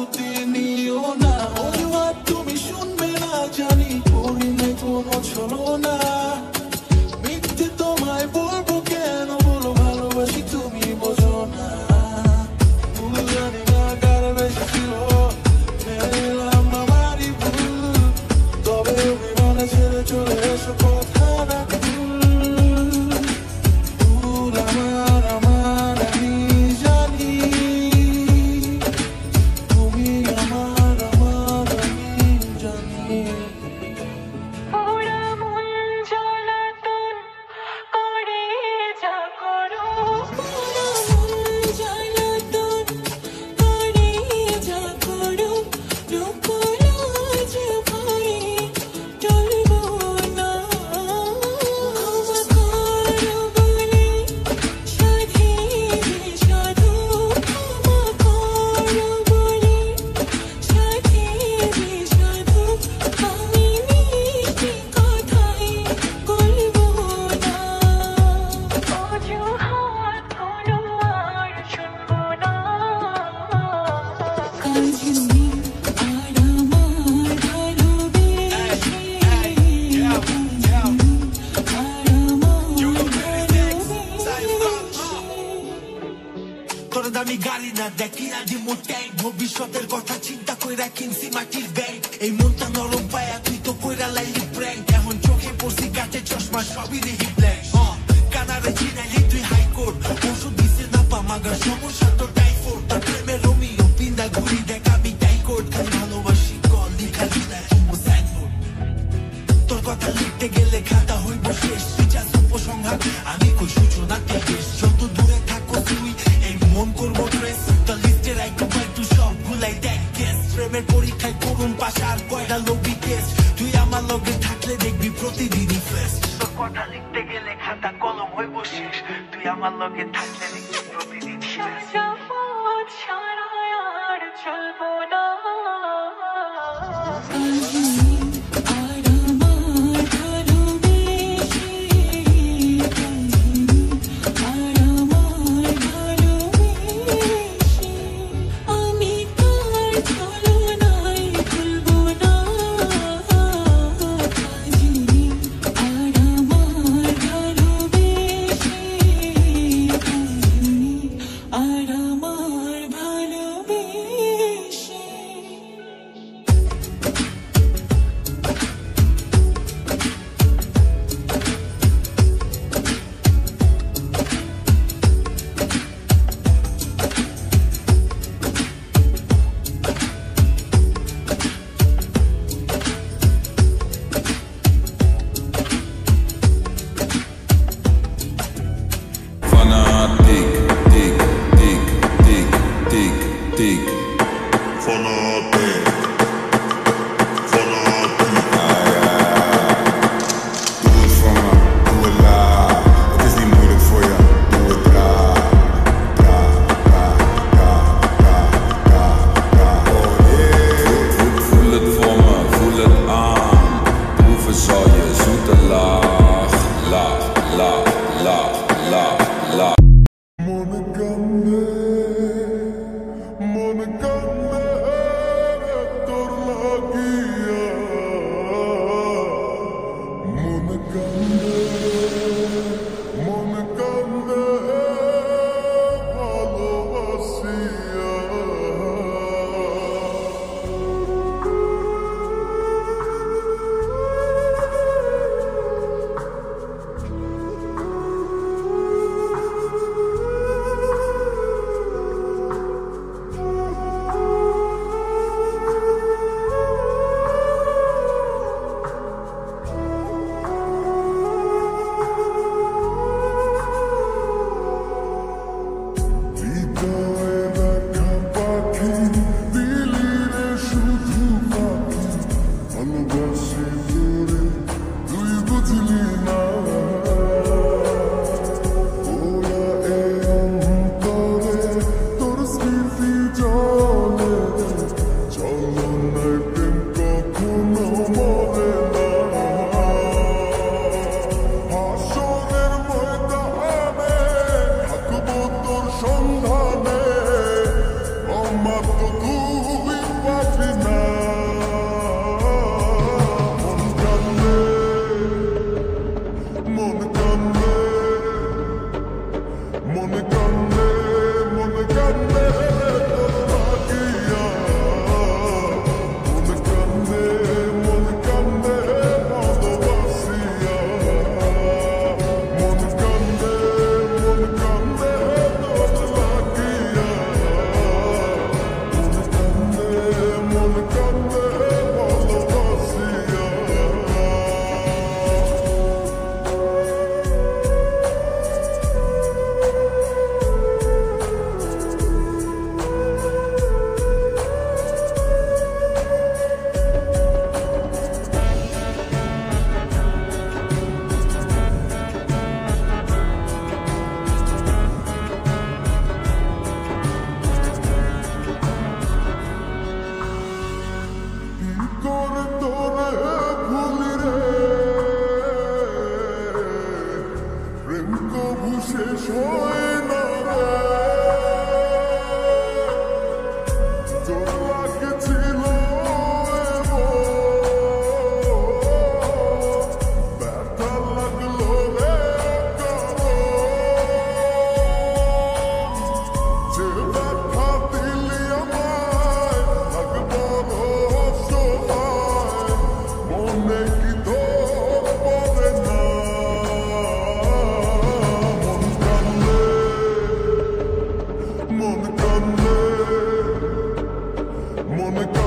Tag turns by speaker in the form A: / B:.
A: প্রস্তুতি নিও না, অজুহাত তুমি শুনবে না জানি, করি নাই কোনো ছলনা। মিথ্যে তোমায় বলবো কেন, বলো ভালোবাসি তুমি বোঝো না। ভুল জানি না কার বেশি ছিল, মেলাম আমারই ভুল, তবে অভিমানে ছেড়ে চলে এসো কথা না ভুল আমার আমার আমি জানি, তুমি আমার আমার আমি জানি।
B: ওরা মন জ্বালাতন করে যা করো, ওরা মন জ্বালাতন করে যা করো, লোকলাজ ভয়ে টলবো না। ক্ষমা করো বলে সাধে সাধু, ক্ষমা করো বলে সাধে সাধু, আমি মিষ্টি কথাই বলবো না। অজুহাত কোনো আর শুনবো না। কাজনী আর আমার ভালোবেসে, আর আমার
C: তোর দামি গাড়ি না দেখি আজি মোটাই, ভবিষ্যতের কথা চিন্তা কইরা কিনছি মাটির ব্যাগ। এই মনটা নরম পায়া তুই তো কইরা লাইলি প্র্যাঙ্ক, এখন চোখে পড়ছি কাটে চশমা সবই দেখি ব্ল্যাক। কানারে চিনাইলি তুই হাইকোর্ট, ওষুধ দিছে না পা মাগার সমস্যা তো টাইফয়েড। তার প্রেমে রোমিও পিন্দা ঘুরি দেখ আমি টাইকোড, খালি ভালোবাসি কল লিখা লিখা সাইনবোর্ড। তোর কথা লিখতে গেলে খাতা হইব শেষ, বিচার উপসংহার আমি কই সূচনাতে শেষ। যত দূরে থাকো তুই এই মন করবো ট্রেস, তোর লিস্টে রাইখো ভাই তুই সব গুলাই দেখ কেস। প্রেমের পরীক্ষায় করুন পাশ আর কয়টা লোভি কেস, তুই আমার লগে থাকলে দেখবি প্রতিদিনই ফ্রেশ। তোর কথা লিখতে গেলে খাতা কলম হইব শেষ, তুই আমার লগে থাকলে দেখবি প্রতিদিন ফ্রেশ।
B: সাজা পথ ছাড়া আর চলবো না। কাজনী আর আমার ভালোবেসে, কাজনী আর আমার ভালোবেসে, আমি তার ছলনায় ভুলবো না। কাজনী আর আমার ভালোবেসে, কাজনী আর আমার ভালোবেসে।
D: Fanatic, tick, tick, tick, tick, tick.
E: Fanatic, fanatic.
D: Doe het voor me, doe het laag. Het is niet moeilijk voor je, doe het traag. Traag, traag, traag, traag, traag, traag. Oh yeah. Voel het voor me, voel het aan. Proeven zal je zoete laag, laag, laag, laag, laag, laag.
E: Monogamy, monogamy.
D: Mona